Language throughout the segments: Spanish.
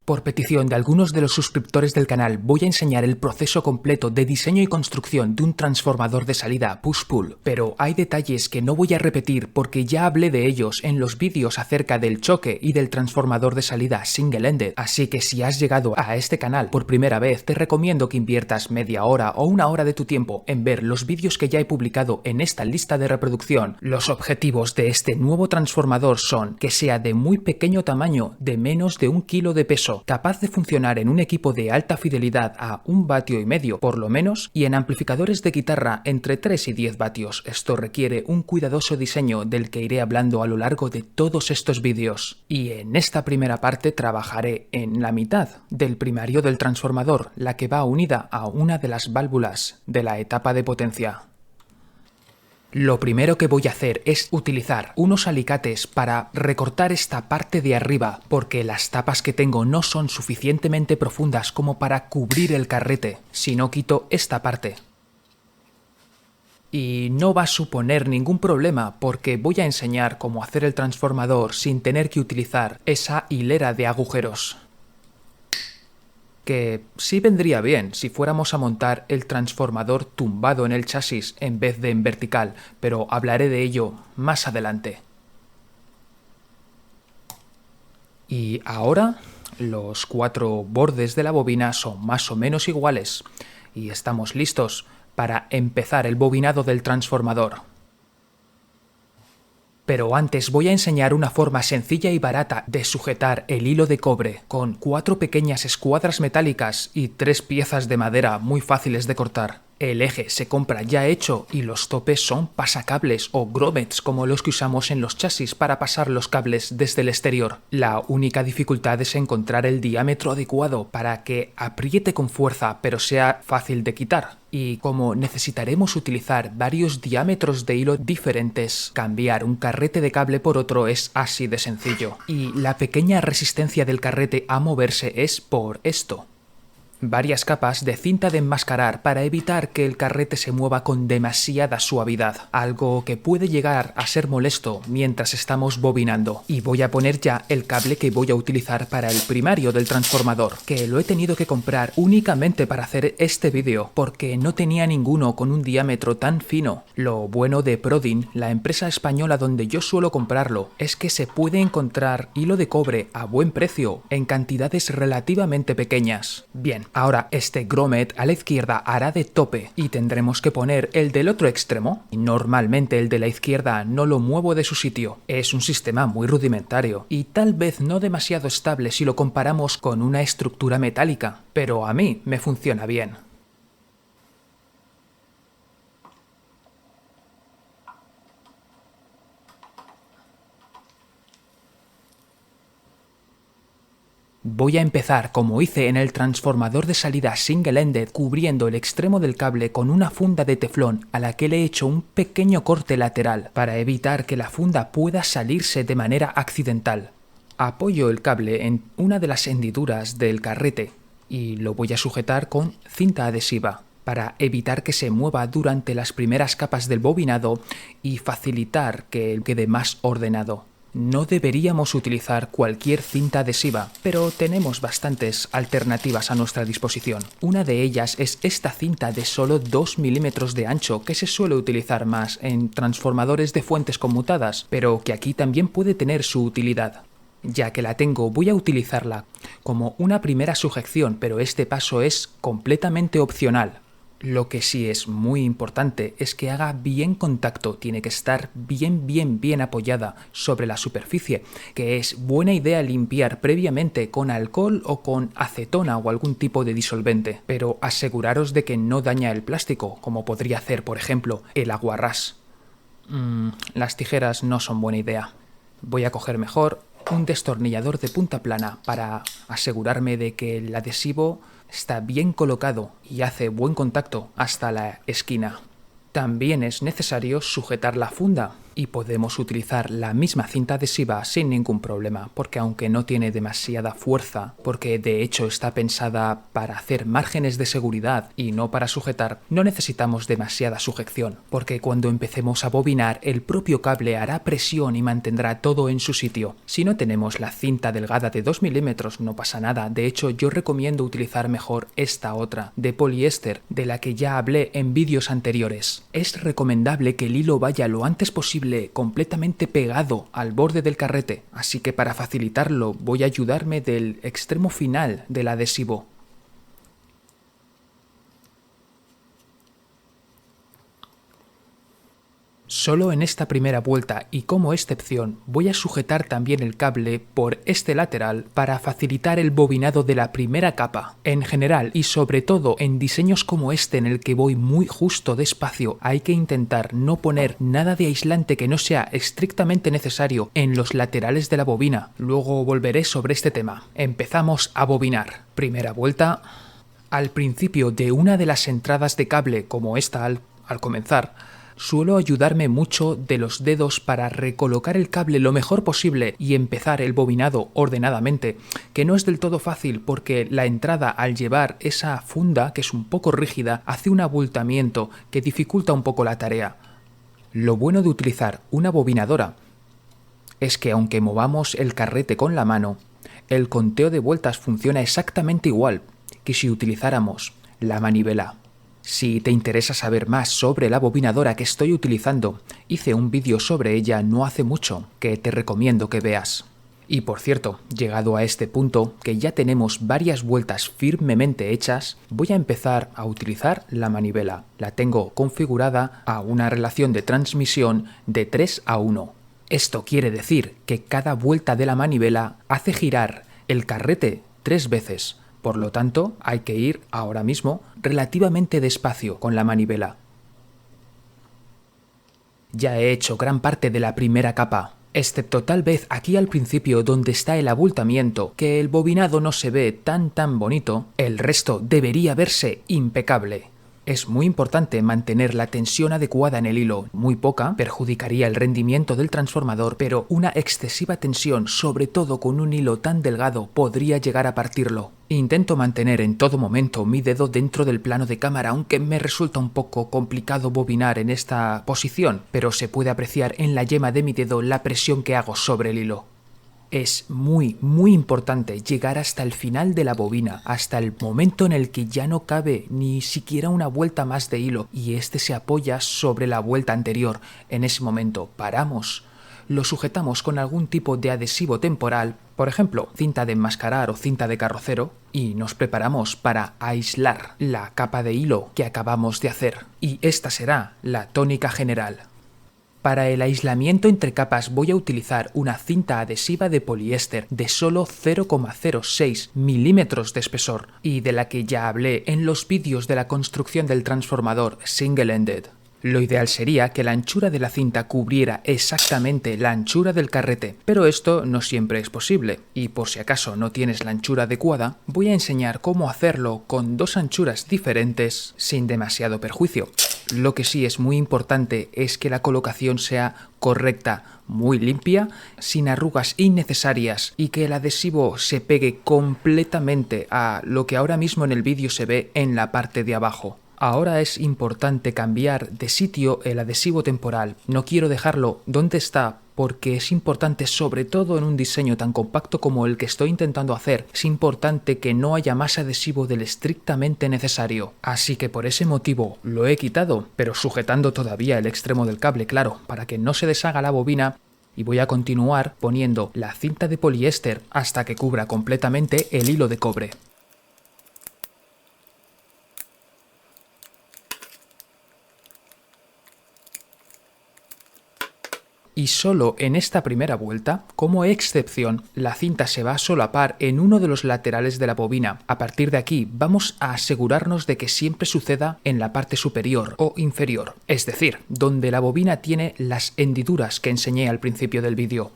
Por petición de algunos de los suscriptores del canal voy a enseñar el proceso completo de diseño y construcción de un transformador de salida push-pull, pero hay detalles que no voy a repetir porque ya hablé de ellos en los vídeos acerca del choque y del transformador de salida single-ended, así que si has llegado a este canal por primera vez te recomiendo que inviertas media hora o una hora de tu tiempo en ver los vídeos que ya he publicado en esta lista de reproducción. Los objetivos de este nuevo transformador son que sea de muy pequeño tamaño, de menos de 1 kilo de peso, capaz de funcionar en un equipo de alta fidelidad a 1,5 vatios por lo menos y en amplificadores de guitarra entre 3 y 10 vatios. Esto requiere un cuidadoso diseño del que iré hablando a lo largo de todos estos vídeos. Y en esta primera parte trabajaré en la mitad del primario del transformador, la que va unida a una de las válvulas de la etapa de potencia. Lo primero que voy a hacer es utilizar unos alicates para recortar esta parte de arriba, porque las tapas que tengo no son suficientemente profundas como para cubrir el carrete, si no quito esta parte. Y no va a suponer ningún problema porque voy a enseñar cómo hacer el transformador sin tener que utilizar esa hilera de agujeros. Que sí vendría bien si fuéramos a montar el transformador tumbado en el chasis en vez de en vertical, pero hablaré de ello más adelante. Y ahora los 4 bordes de la bobina son más o menos iguales y estamos listos para empezar el bobinado del transformador. Pero antes voy a enseñar una forma sencilla y barata de sujetar el hilo de cobre con 4 pequeñas escuadras metálicas y 3 piezas de madera muy fáciles de cortar. El eje se compra ya hecho y los topes son pasacables o grommets como los que usamos en los chasis para pasar los cables desde el exterior. La única dificultad es encontrar el diámetro adecuado para que apriete con fuerza pero sea fácil de quitar. Y como necesitaremos utilizar varios diámetros de hilo diferentes, cambiar un carrete de cable por otro es así de sencillo. Y la pequeña resistencia del carrete a moverse es por esto. Varias capas de cinta de enmascarar para evitar que el carrete se mueva con demasiada suavidad, algo que puede llegar a ser molesto mientras estamos bobinando. Y voy a poner ya el cable que voy a utilizar para el primario del transformador, que lo he tenido que comprar únicamente para hacer este vídeo, porque no tenía ninguno con un diámetro tan fino. Lo bueno de Prodin, la empresa española donde yo suelo comprarlo, es que se puede encontrar hilo de cobre a buen precio, en cantidades relativamente pequeñas. Bien. Ahora este grommet a la izquierda hará de tope y tendremos que poner el del otro extremo. Normalmente el de la izquierda no lo muevo de su sitio. Es un sistema muy rudimentario y tal vez no demasiado estable si lo comparamos con una estructura metálica, pero a mí me funciona bien. Voy a empezar como hice en el transformador de salida single-ended cubriendo el extremo del cable con una funda de teflón a la que le he hecho un pequeño corte lateral para evitar que la funda pueda salirse de manera accidental. Apoyo el cable en una de las hendiduras del carrete y lo voy a sujetar con cinta adhesiva para evitar que se mueva durante las primeras capas del bobinado y facilitar que quede más ordenado. No deberíamos utilizar cualquier cinta adhesiva, pero tenemos bastantes alternativas a nuestra disposición. Una de ellas es esta cinta de solo 2 milímetros de ancho que se suele utilizar más en transformadores de fuentes conmutadas, pero que aquí también puede tener su utilidad. Ya que la tengo, voy a utilizarla como una primera sujeción, pero este paso es completamente opcional. Lo que sí es muy importante es que haga bien contacto, tiene que estar bien apoyada sobre la superficie, que es buena idea limpiar previamente con alcohol o con acetona o algún tipo de disolvente, pero aseguraros de que no daña el plástico, como podría hacer por ejemplo el aguarrás. Las tijeras no son buena idea. Voy a coger mejor un destornillador de punta plana para asegurarme de que el adhesivo está bien colocado y hace buen contacto hasta la esquina. También es necesario sujetar la funda Y podemos utilizar la misma cinta adhesiva sin ningún problema, porque aunque no tiene demasiada fuerza, porque de hecho está pensada para hacer márgenes de seguridad y no para sujetar, no necesitamos demasiada sujeción, porque cuando empecemos a bobinar el propio cable hará presión y mantendrá todo en su sitio. Si no tenemos la cinta delgada de 2 milímetros no pasa nada, de hecho yo recomiendo utilizar mejor esta otra, de poliéster, de la que ya hablé en vídeos anteriores. Es recomendable que el hilo vaya lo antes posible completamente pegado al borde del carrete, así que para facilitarlo voy a ayudarme del extremo final del adhesivo. Solo en esta primera vuelta y como excepción voy a sujetar también el cable por este lateral para facilitar el bobinado de la primera capa. En general y sobre todo en diseños como este en el que voy muy justo despacio hay que intentar no poner nada de aislante que no sea estrictamente necesario en los laterales de la bobina. Luego volveré sobre este tema. Empezamos a bobinar. Primera vuelta. Al principio de una de las entradas de cable como esta al comenzar, suelo ayudarme mucho de los dedos para recolocar el cable lo mejor posible y empezar el bobinado ordenadamente, que no es del todo fácil porque la entrada al llevar esa funda, que es un poco rígida, hace un abultamiento que dificulta un poco la tarea. Lo bueno de utilizar una bobinadora es que aunque movamos el carrete con la mano, el conteo de vueltas funciona exactamente igual que si utilizáramos la manivela. Si te interesa saber más sobre la bobinadora que estoy utilizando, hice un vídeo sobre ella no hace mucho que te recomiendo que veas. Y por cierto, llegado a este punto, que ya tenemos varias vueltas firmemente hechas, voy a empezar a utilizar la manivela. La tengo configurada a una relación de transmisión de 3:1. Esto quiere decir que cada vuelta de la manivela hace girar el carrete 3 veces. Por lo tanto, hay que ir ahora mismo relativamente despacio con la manivela. Ya he hecho gran parte de la primera capa, excepto tal vez aquí al principio donde está el abultamiento, que el bobinado no se ve tan bonito, el resto debería verse impecable. Es muy importante mantener la tensión adecuada en el hilo. Muy poca perjudicaría el rendimiento del transformador, pero una excesiva tensión, sobre todo con un hilo tan delgado, podría llegar a partirlo. Intento mantener en todo momento mi dedo dentro del plano de cámara, aunque me resulta un poco complicado bobinar en esta posición, pero se puede apreciar en la yema de mi dedo la presión que hago sobre el hilo. Es muy importante llegar hasta el final de la bobina, hasta el momento en el que ya no cabe ni siquiera una vuelta más de hilo y este se apoya sobre la vuelta anterior. En ese momento paramos, lo sujetamos con algún tipo de adhesivo temporal, por ejemplo, cinta de enmascarar o cinta de carrocero, y nos preparamos para aislar la capa de hilo que acabamos de hacer. Y esta será la tónica general. Para el aislamiento entre capas voy a utilizar una cinta adhesiva de poliéster de solo 0,06 milímetros de espesor y de la que ya hablé en los vídeos de la construcción del transformador single-ended. Lo ideal sería que la anchura de la cinta cubriera exactamente la anchura del carrete, pero esto no siempre es posible, y por si acaso no tienes la anchura adecuada, voy a enseñar cómo hacerlo con dos anchuras diferentes sin demasiado perjuicio. Lo que sí es muy importante es que la colocación sea correcta, muy limpia, sin arrugas innecesarias y que el adhesivo se pegue completamente a lo que ahora mismo en el vídeo se ve en la parte de abajo. Ahora es importante cambiar de sitio el adhesivo temporal. No quiero dejarlo donde está porque es importante, sobre todo en un diseño tan compacto como el que estoy intentando hacer, es importante que no haya más adhesivo del estrictamente necesario. Así que por ese motivo lo he quitado, pero sujetando todavía el extremo del cable, claro, para que no se deshaga la bobina. Y voy a continuar poniendo la cinta de poliéster hasta que cubra completamente el hilo de cobre. Y solo en esta primera vuelta, como excepción, la cinta se va a solapar en uno de los laterales de la bobina. A partir de aquí vamos a asegurarnos de que siempre suceda en la parte superior o inferior, es decir, donde la bobina tiene las hendiduras que enseñé al principio del vídeo.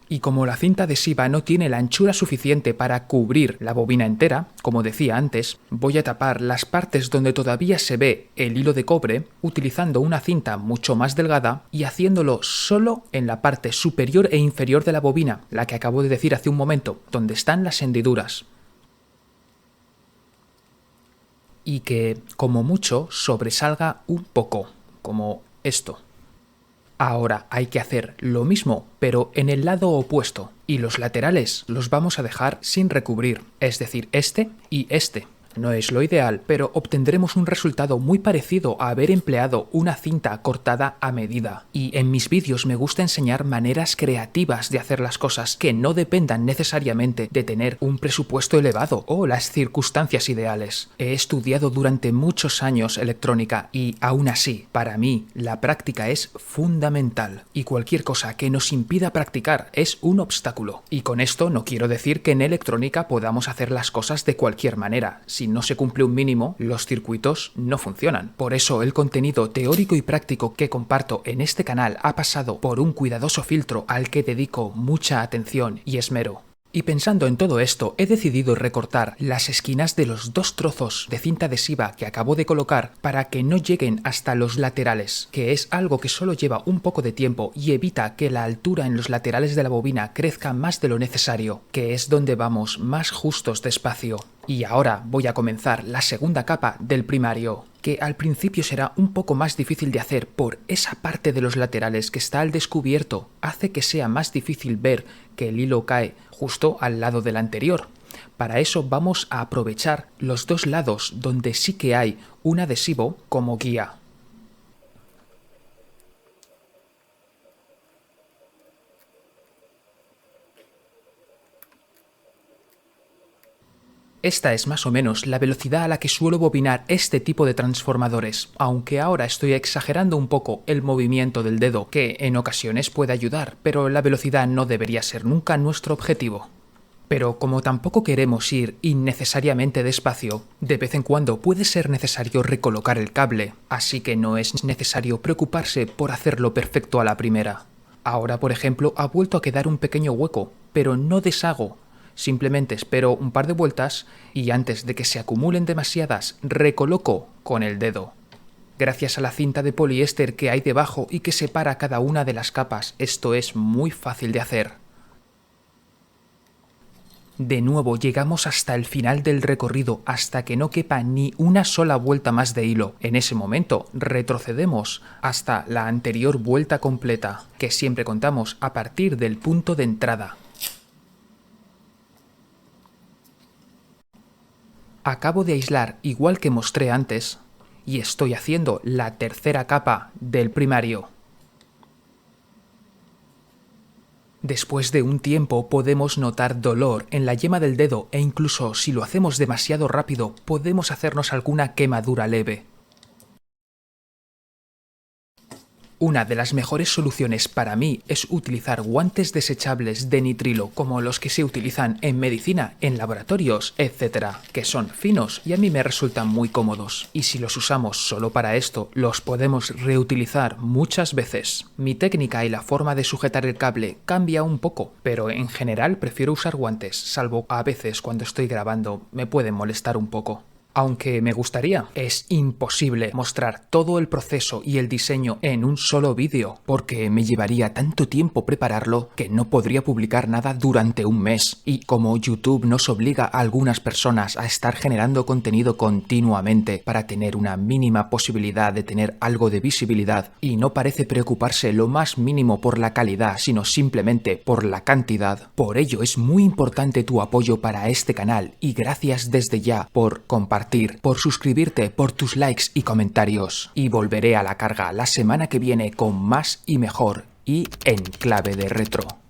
Y como la cinta adhesiva no tiene la anchura suficiente para cubrir la bobina entera, como decía antes, voy a tapar las partes donde todavía se ve el hilo de cobre utilizando una cinta mucho más delgada y haciéndolo solo en la parte superior e inferior de la bobina, la que acabo de decir hace un momento, donde están las hendiduras. Y que, como mucho, sobresalga un poco, como esto. Ahora hay que hacer lo mismo, pero en el lado opuesto, y los laterales los vamos a dejar sin recubrir, es decir, este y este. No es lo ideal, pero obtendremos un resultado muy parecido a haber empleado una cinta cortada a medida. Y en mis vídeos me gusta enseñar maneras creativas de hacer las cosas que no dependan necesariamente de tener un presupuesto elevado o las circunstancias ideales. He estudiado durante muchos años electrónica y aún así, para mí, la práctica es fundamental. Y cualquier cosa que nos impida practicar es un obstáculo. Y con esto no quiero decir que en electrónica podamos hacer las cosas de cualquier manera. Si no se cumple un mínimo, los circuitos no funcionan. Por eso el contenido teórico y práctico que comparto en este canal ha pasado por un cuidadoso filtro al que dedico mucha atención y esmero. Y pensando en todo esto, he decidido recortar las esquinas de los dos trozos de cinta adhesiva que acabo de colocar para que no lleguen hasta los laterales, que es algo que solo lleva un poco de tiempo y evita que la altura en los laterales de la bobina crezca más de lo necesario, que es donde vamos más justos de espacio. Y ahora voy a comenzar la segunda capa del primario, que al principio será un poco más difícil de hacer por esa parte de los laterales que está al descubierto, hace que sea más difícil ver que el hilo cae justo al lado del anterior. Para eso vamos a aprovechar los dos lados donde sí que hay un adhesivo como guía. Esta es más o menos la velocidad a la que suelo bobinar este tipo de transformadores, aunque ahora estoy exagerando un poco el movimiento del dedo, que en ocasiones puede ayudar, pero la velocidad no debería ser nunca nuestro objetivo. Pero como tampoco queremos ir innecesariamente despacio, de vez en cuando puede ser necesario recolocar el cable, así que no es necesario preocuparse por hacerlo perfecto a la primera. Ahora, por ejemplo, ha vuelto a quedar un pequeño hueco, pero no deshago. Simplemente espero un par de vueltas y antes de que se acumulen demasiadas, recoloco con el dedo. Gracias a la cinta de poliéster que hay debajo y que separa cada una de las capas, esto es muy fácil de hacer. De nuevo llegamos hasta el final del recorrido, hasta que no quepa ni una sola vuelta más de hilo. En ese momento retrocedemos hasta la anterior vuelta completa, que siempre contamos a partir del punto de entrada. Acabo de aislar igual que mostré antes y estoy haciendo la tercera capa del primario. Después de un tiempo podemos notar dolor en la yema del dedo e incluso si lo hacemos demasiado rápido podemos hacernos alguna quemadura leve. Una de las mejores soluciones para mí es utilizar guantes desechables de nitrilo como los que se utilizan en medicina, en laboratorios, etc., que son finos y a mí me resultan muy cómodos. Y si los usamos solo para esto, los podemos reutilizar muchas veces. Mi técnica y la forma de sujetar el cable cambia un poco, pero en general prefiero usar guantes, salvo a veces cuando estoy grabando me pueden molestar un poco. Aunque me gustaría, es imposible mostrar todo el proceso y el diseño en un solo vídeo, porque me llevaría tanto tiempo prepararlo que no podría publicar nada durante un mes. Y como YouTube nos obliga a algunas personas a estar generando contenido continuamente para tener una mínima posibilidad de tener algo de visibilidad, y no parece preocuparse lo más mínimo por la calidad, sino simplemente por la cantidad, por ello es muy importante tu apoyo para este canal y gracias desde ya por compartir, por suscribirte, por tus likes y comentarios. Y volveré a la carga la semana que viene con más y mejor y en clave de retro.